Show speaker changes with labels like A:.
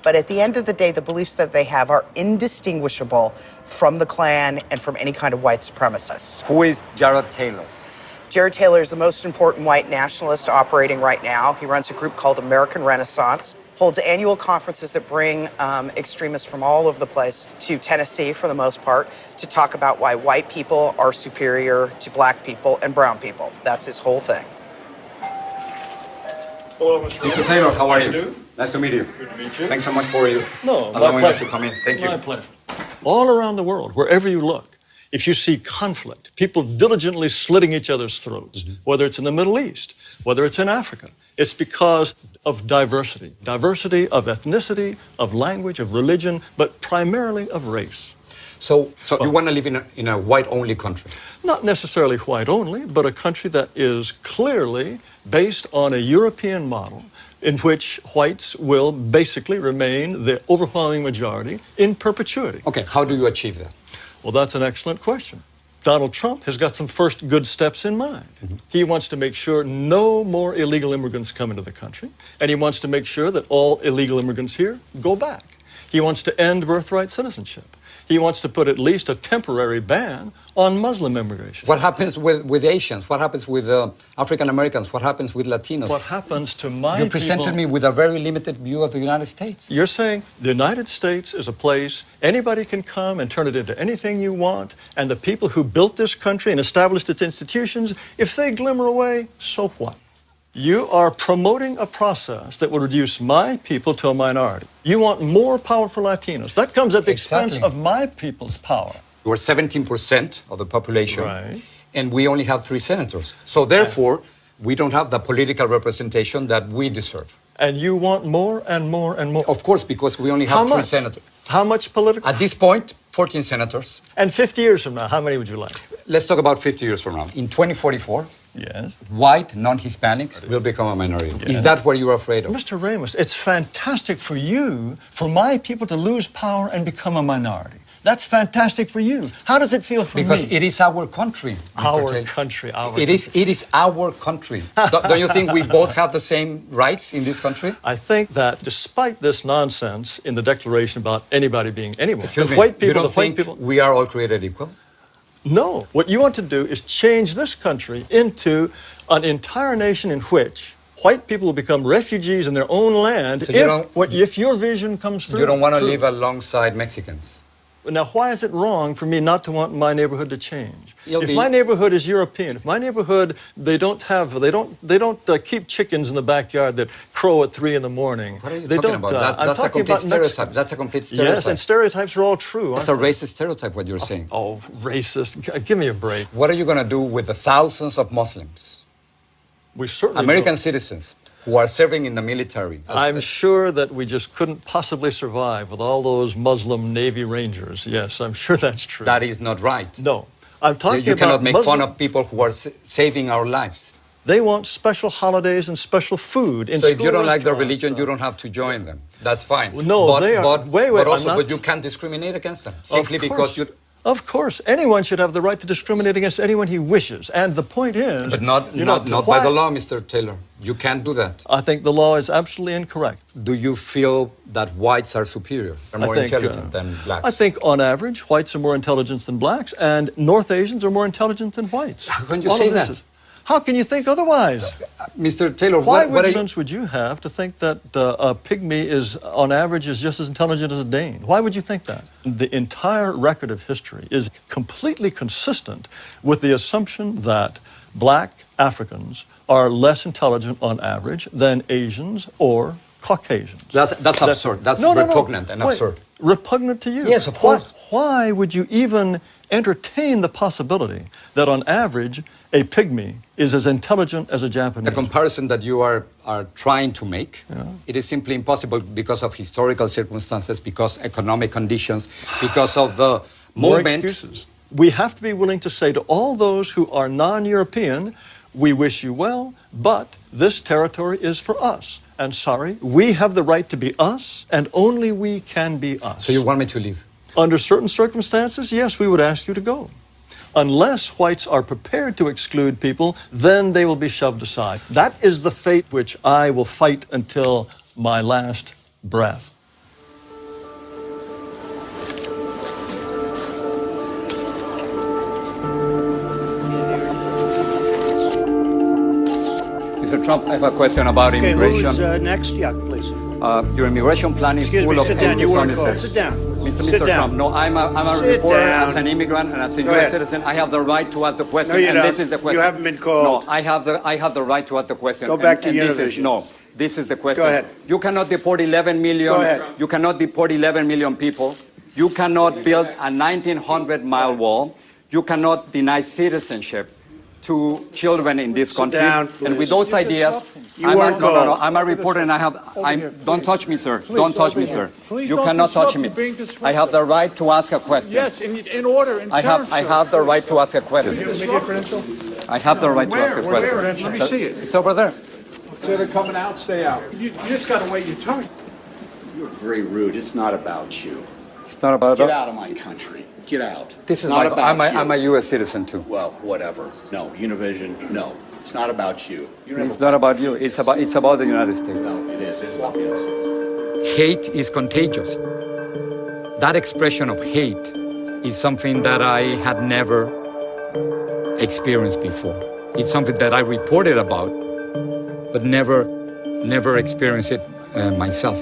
A: But at the end of the day, the beliefs that they have are indistinguishable from the Klan and from any kind of white supremacist.
B: Who is Jared Taylor?
A: Jared Taylor is the most important white nationalist operating right now. He runs a group called American Renaissance, holds annual conferences that bring extremists from all over the place to Tennessee, for the most part, to talk about why white people are superior to black people and brown people. That's his whole thing.
C: Hello,
B: Mr. Taylor, how are you? Nice to meet you.
C: Good to meet you.
B: Thanks so much for you
C: No,
B: allowing us to come in. Thank you.
C: My pleasure. All around the world, wherever you look, if you see conflict, people diligently slitting each other's throats, whether it's in the Middle East, whether it's in Africa, it's because of diversity. Diversity of ethnicity, of language, of religion, but primarily of race.
B: So you want to live in a white-only country?
C: Not necessarily white-only, but a country that is clearly based on a European model in which whites will basically remain the overwhelming majority in perpetuity.
B: Okay, how do you achieve that?
C: Well, that's an excellent question. Donald Trump has got some first good steps in mind. He wants to make sure no more illegal immigrants come into the country, and he wants to make sure that all illegal immigrants here go back. He wants to end birthright citizenship. He wants to put at least a temporary ban on Muslim immigration.
B: What happens with Asians? What happens with African Americans? What happens with Latinos?
C: What happens to my people...
B: You presented me with a very limited view of the United States.
C: You're saying the United States is a place anybody can come and turn it into anything you want, and the people who built this country and established its institutions, if they glimmer away, so what? You are promoting a process that will reduce my people to a minority. You want more power for Latinos. That comes at the expense of my people's power.
B: We're 17% of the population,
C: right,
B: and we only have 3 senators. So therefore, we don't have the political representation that we deserve.
C: And you want more and more and more?
B: Of course, because we only have 3 senators.
C: How much political?
B: At this point, 14 senators.
C: And 50 years from now, how many would you like?
B: Let's talk about 50 years from now. In 2044,
C: yes,
B: white non-Hispanics will become a minority.
C: Yes.
B: Is that what you're afraid of?
C: Mr. Ramos, it's fantastic for you, for my people to lose power and become a minority. That's fantastic for you. How does it feel for me?
B: Because it is our country, Mr. Taylor.
C: Country,
B: It is our country. Don't you think we both have the same rights in this country?
C: I think that despite this nonsense in the Declaration about anybody being anyone,
B: Excuse me,
C: white people,
B: you don't
C: the white
B: think
C: people,
B: we are all created equal?
C: no. What you want to do is change this country into an entire nation in which white people will become refugees in their own land
B: So
C: if your vision comes through.
B: You don't want to live alongside Mexicans?
C: Now, why is it wrong for me not to want my neighborhood to change? If my neighborhood is European, if my neighborhood, they don't keep chickens in the backyard that crow at 3 in the morning.
B: What are you talking about? That's a complete stereotype. That's a complete stereotype.
C: Yes, and stereotypes are all true.
B: It's a racist stereotype, what you're saying.
C: Oh, racist. Give me a break.
B: What are you going to do with the thousands of Muslims?
C: We certainly
B: American citizens who are serving in the military.
C: I'm sure that we just couldn't possibly survive with all those Muslim Navy Rangers. Yes, I'm sure that's true.
B: That is not right.
C: No. I'm talking about
B: You cannot make fun of people who are saving our lives.
C: They want special holidays and special food in
B: So if
C: school
B: you don't like their
C: restaurants,
B: religion, you don't have to join them. That's fine.
C: No, they are.
B: But you can't discriminate against them simply because you.
C: Of course, anyone should have the right to discriminate against anyone he wishes. And the point is...
B: But not by the law, Mr. Taylor. You can't do that.
C: I think the law is absolutely incorrect.
B: Do you feel that whites are superior, are more intelligent than blacks?
C: I think, on average, whites are more intelligent than blacks, and North Asians are more intelligent than whites.
B: How can you say that?
C: How can you think otherwise?
B: Mr. Taylor,
C: what evidence would you have to think that a pygmy is, on average, is just as intelligent as a Dane? Why would you think that? The entire record of history is completely consistent with the assumption that black Africans are less intelligent on average than Asians or Caucasians.
B: That's absurd. That's repugnant and absurd.
C: Repugnant to you?
B: Yes, of course.
C: Why would you even entertain the possibility that on average a pygmy is as intelligent as a Japanese?
B: The comparison that you are trying to make, it is simply impossible because of historical circumstances, because economic conditions, because of the moment.
C: More excuses. We have to be willing to say to all those who are non-European, we wish you well, but this territory is for us. And sorry, we have the right to be us, and only we can be us.
B: So you want me to leave?
C: Under certain circumstances, yes, we would ask you to go. Unless whites are prepared to exclude people, then they will be shoved aside. That is the fate which I will fight until my last breath.
B: Mr. Trump, I have a question about
D: Okay,
B: immigration.
D: who's next? Yeah, please.
B: Your immigration plan is
D: Excuse
B: full
D: me,
B: of
D: sit down.
B: empty
D: You weren't called.
B: promises.
D: Sit down.
B: Mr.
D: Sit
B: Mr.
D: down.
B: Trump, no, I'm a
D: Sit
B: reporter
D: down.
B: as an immigrant and as a
D: Go
B: U.S.
D: ahead.
B: citizen. I have the right to ask the question.
D: No, you
B: and
D: don't.
B: This is the question.
D: You haven't been called.
B: No, I have the right to ask the question.
D: Go back to
B: and this
D: Univision.
B: No, this is the question.
D: Go ahead.
B: You cannot deport 11 million.
D: Go ahead.
B: You cannot deport 11 million people. You cannot build a 1,900-mile wall. You cannot deny citizenship to children in this country.
D: down,
B: and with
D: please.
B: those ideas,
D: You weren't
B: no,
D: called.
B: I'm a reporter and don't touch me, sir. Don't touch me, sir. You cannot touch me. I have the right to ask a question.
E: Yes, in order, in
B: I
E: terms,
B: have the right to ask a question. I have the right to ask a question.
E: Let me see it.
B: It's over there.
E: Instead of coming out, stay out. You just got to wait your turn.
F: You're very rude. It's not about you.
B: It's not about
F: Get out of my country. Get out.
B: This is
F: not
B: my,
F: about you.
B: I'm a U.S. citizen too.
F: Well, whatever. No, Univision. No, it's not about you.
B: It's not about you. It's about the United States.
F: No, it is. It's about the United States.
B: Hate is contagious. That expression of hate is something that I had never experienced before. It's something that I reported about, but never experienced it myself.